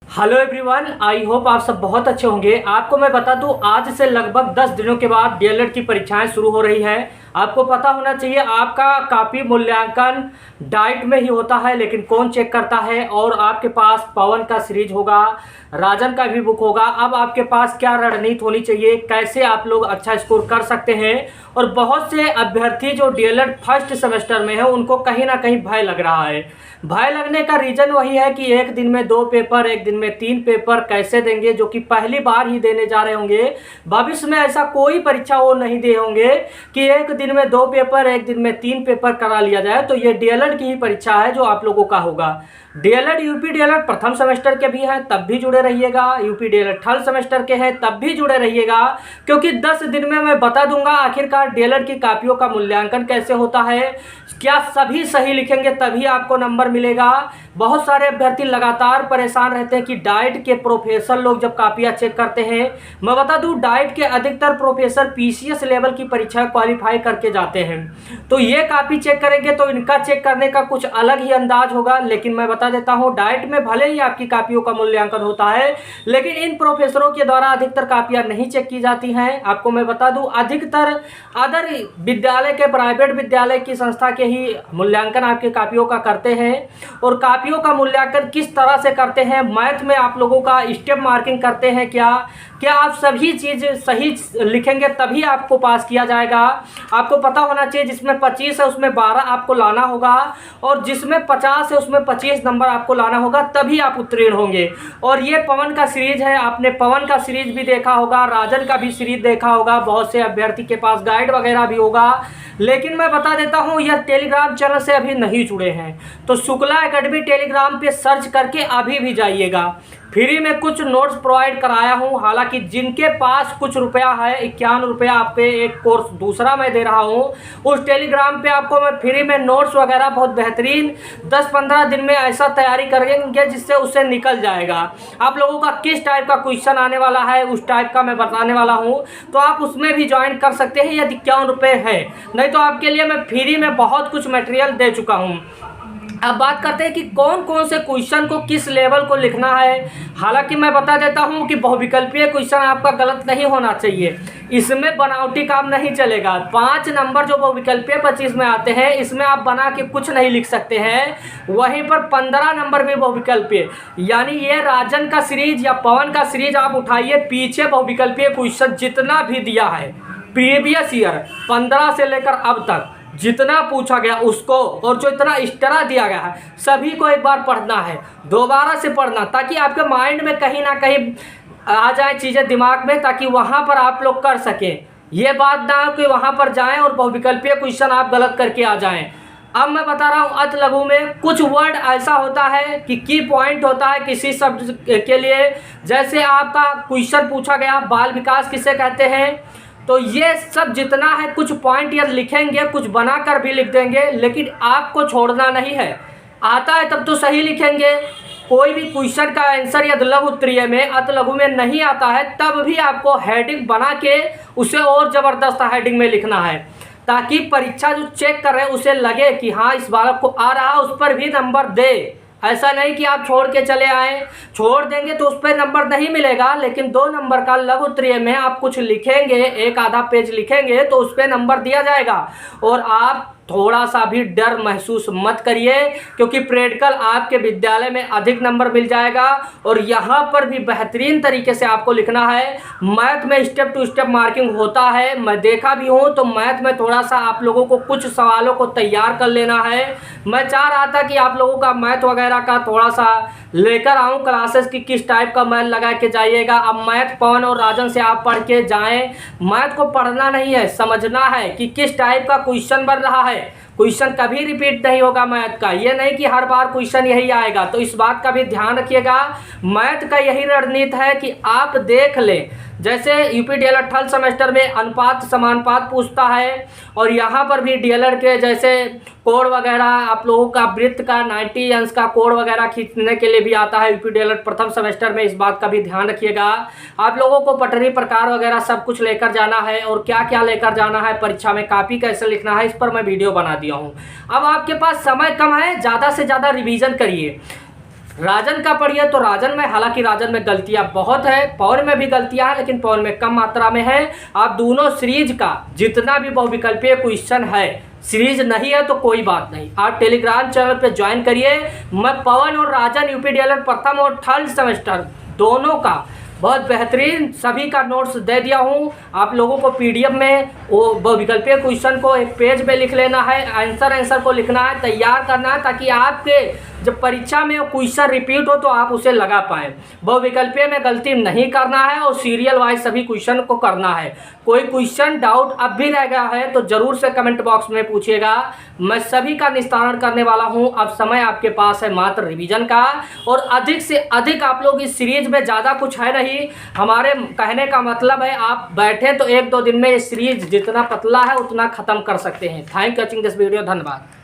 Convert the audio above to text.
Hello everyone, I hope आप सब बहुत अच्छे होंगे। आपको मैं बता दूं, आज से लगभग 10 दिनों के बाद डीएलएड की परीक्षाएं शुरू हो रही है। आपको पता होना चाहिए आपका काफ़ी मूल्यांकन डाइट में ही होता है, लेकिन कौन चेक करता है। और आपके पास पवन का सीरीज होगा, राजन का भी बुक होगा। अब आपके पास क्या रणनीति होनी चाहिए, कैसे आप लोग अच्छा स्कोर कर सकते हैं। और बहुत से अभ्यर्थी जो डीएलएड फर्स्ट सेमेस्टर में है उनको कहीं ना कहीं भय लग रहा है। भय लगने का रीज़न वही है कि एक दिन में 2 पेपर, एक दिन में 3 पेपर कैसे देंगे, जो कि पहली बार ही देने जा रहे होंगे। भविष्य में ऐसा कोई परीक्षा वो नहीं दे होंगे कि एक दिन में 2 पेपर, एक दिन में 3 पेपर करा लिया जाए। तो ये डीएलएड की ही परीक्षा है जो आप लोगों का होगा। डीएलएड यूपी डीएलएड प्रथम सेमेस्टर के भी हैं, तब भी जुड़े रहिएगा। यूपी डीएलएड थर्ड सेमेस्टर के हैं, तब भी जुड़े रहिएगा, क्योंकि 10 दिन में मैं बता दूंगा आखिरकार डीएलएड की कापियों का मूल्यांकन कैसे होता है। क्या सभी सही लिखेंगे तभी आपको नंबर मिलेगा। बहुत सारे अभ्यर्थी लगातार परेशान रहते हैं कि डाइट के प्रोफेसर लोग जब कापियां चेक करते हैं, मैं बता दूं डाइट के अधिकतर प्रोफेसर पीसीएस लेवल की परीक्षा क्वालिफाई करके जाते हैं। तो ये कापी चेक करेंगे तो इनका चेक करने का कुछ अलग ही अंदाज होगा। लेकिन मैं बता देता हूं, डाइट में भले ही आपकी कापियों का मूल्यांकन होता है, लेकिन इन प्रोफेसरों के द्वारा अधिकतर कापियां नहीं चेक की जाती हैं। आपको मैं बता दूं, अधिकतर अदर विद्यालय के, प्राइवेट विद्यालय की संस्था के ही मूल्यांकन आपकी कापियों का करते हैं। और कापियों का मूल्यांकन किस तरह से करते हैं, मैथ में आप लोगों का स्टेप मार्किंग करते हैं क्या आप सभी चीज़ सही लिखेंगे तभी आपको पास किया जाएगा। आपको पता होना चाहिए जिसमें 25 है उसमें 12 आपको लाना होगा, और जिसमें 50 है उसमें 25 नंबर आपको लाना होगा, तभी आप उत्तीर्ण होंगे। और ये पवन का सीरीज है, आपने पवन का सीरीज भी देखा होगा, राजन का भी सीरीज देखा होगा। बहुत से अभ्यर्थी के पास गाइड वगैरह भी होगा। लेकिन मैं बता देता हूँ, यह टेलीग्राम चैनल से अभी नहीं जुड़े हैं तो शुक्ला एकेडमी टेलीग्राम पे सर्च करके अभी भी जाइएगा। फ्री में कुछ नोट्स प्रोवाइड कराया हूँ। हालांकि जिनके पास कुछ रुपया है, 51 रुपया आप पे एक कोर्स दूसरा मैं दे रहा हूँ, उस टेलीग्राम पे आपको मैं फ्री में नोट्स वगैरह बहुत बेहतरीन 10-15 दिन में ऐसा तैयारी करेंगे जिससे उससे निकल जाएगा। आप लोगों का किस टाइप का क्वेश्चन आने वाला है उस टाइप का मैं बताने वाला हूँ, तो आप उसमें भी ज्वाइन कर सकते हैं यदि 51 रुपये है। नहीं तो आपके लिए मैं फ्री में बहुत कुछ मटेरियल दे चुका हूँ। अब बात करते हैं कि कौन कौन से क्वेश्चन को किस लेवल को लिखना है। हालांकि मैं बता देता हूं कि बहुविकल्पीय क्वेश्चन आपका गलत नहीं होना चाहिए, इसमें बनावटी काम नहीं चलेगा। 5 नंबर जो बहुविकल्पीय 25 में आते हैं, इसमें आप बना के कुछ नहीं लिख सकते हैं। वहीं पर 15 नंबर भी बहुविकल्पीय, यानी ये राजन का सीरीज या पवन का सीरीज आप उठाइए, पीछे बहुविकल्पीय क्वेश्चन जितना भी दिया है प्रीवियस ईयर 15 से लेकर अब तक जितना पूछा गया उसको, और जो इतना एक्स्ट्रा दिया गया है, सभी को एक बार पढ़ना है, दोबारा से पढ़ना, ताकि आपके माइंड में कहीं ना कहीं आ जाए चीज़ें दिमाग में, ताकि वहाँ पर आप लोग कर सकें। ये बात ना हो कि वहाँ पर जाएं और बहुविकल्पीय क्वेश्चन आप गलत करके आ जाएं। अब मैं बता रहा हूँ, अत लघु में कुछ वर्ड ऐसा होता है कि की पॉइंट होता है किसी शब्द के लिए। जैसे आपका क्वेश्चन पूछा गया, बाल विकास किसे कहते हैं, तो ये सब जितना है कुछ पॉइंट या लिखेंगे, कुछ बनाकर भी लिख देंगे, लेकिन आपको छोड़ना नहीं है। आता है तब तो सही लिखेंगे। कोई भी क्वेश्चन का आंसर यदि लघु उत्तरीय में, अत लघु में नहीं आता है, तब भी आपको हेडिंग बना के उसे और ज़बरदस्त हेडिंग में लिखना है, ताकि परीक्षा जो चेक कर रहे हैं उसे लगे कि हाँ इस बालक को आ रहा, उस पर भी नंबर दे। ऐसा नहीं कि आप छोड़ के चले आए, छोड़ देंगे तो उस पर नंबर नहीं मिलेगा। लेकिन 2 नंबर का लघु उत्तरीय में आप कुछ लिखेंगे, एक आधा पेज लिखेंगे, तो उस पर नंबर दिया जाएगा। और आप थोड़ा सा भी डर महसूस मत करिए, क्योंकि प्रैक्टिकल आपके विद्यालय में अधिक नंबर मिल जाएगा। और यहाँ पर भी बेहतरीन तरीके से आपको लिखना है। मैथ में स्टेप टू स्टेप मार्किंग होता है, मैं देखा भी हूँ। तो मैथ में थोड़ा सा आप लोगों को कुछ सवालों को तैयार कर लेना है। मैं चाह रहा था कि आप लोगों का मैथ वगैरह का थोड़ा सा लेकर आऊँ क्लासेस की, किस टाइप का मैथ लगा के जाइएगा। अब मैथ पवन और राजन से आप पढ़ के जाएँ। मैथ को पढ़ना नहीं है, समझना है कि किस टाइप का क्वेश्चन बन रहा है। क्वेश्चन कभी रिपीट नहीं होगा मैथ का, ये नहीं कि हर बार क्वेश्चन यही आएगा, तो इस बात का भी ध्यान रखिएगा। मैथ का यही रणनीति है कि आप देख लें, जैसे यूपी डीएलएड थर्ड सेमेस्टर में अनुपात समानुपात पूछता है, और यहाँ पर भी डीएलएड के जैसे कोड वगैरह आप लोगों का वृत्त का 90 अंश का कोड वगैरह खींचने के लिए भी आता है यूपी डीएलएड प्रथम सेमेस्टर में। इस बात का भी ध्यान रखिएगा। आप लोगों को पटरी प्रकार वगैरह सब कुछ लेकर जाना है, और क्या क्या लेकर जाना है, परीक्षा में कापी कैसे लिखना है, इस पर मैं वीडियो बना दिया हूँ। अब आपके पास समय कम है, ज़्यादा से ज़्यादा रिवीजन करिए। राजन का पढ़िए तो राजन में, हालांकि राजन में गलतियां बहुत है, पवन में भी गलतियां हैं लेकिन पवन में कम मात्रा में है। आप दोनों सीरीज का जितना भी बहुविकल्पीय क्वेश्चन है, सीरीज नहीं है तो कोई बात नहीं, आप टेलीग्राम चैनल पे ज्वाइन करिए। मैं पवन और राजन यूपी डीएलएड प्रथम और थर्ड सेमेस्टर दोनों का बहुत बेहतरीन सभी का नोट्स दे दिया हूँ। आप लोगों को पीडीएफ में वो बहुविकल्पीय क्वेश्चन को एक पेज पे लिख लेना है, आंसर को लिखना है, तैयार करना है, ताकि आपके जब परीक्षा में क्वेश्चन रिपीट हो तो आप उसे लगा पाएँ। बहुविकल्पीय में गलती नहीं करना है और सीरियल वाइज सभी क्वेश्चन को करना है। कोई क्वेश्चन डाउट अब भी रह गया है तो ज़रूर से कमेंट बॉक्स में पूछिएगा, मैं सभी का निस्तारण करने वाला हूं। अब समय आपके पास है मात्र रिवीजन का, और अधिक से अधिक आप लोग इस सीरीज में, ज़्यादा कुछ है नहीं, हमारे कहने का मतलब है आप बैठे तो 1-2 दिन में ये सीरीज जितना पतला है उतना ख़त्म कर सकते हैं। Thank you watching this video, धन्यवाद।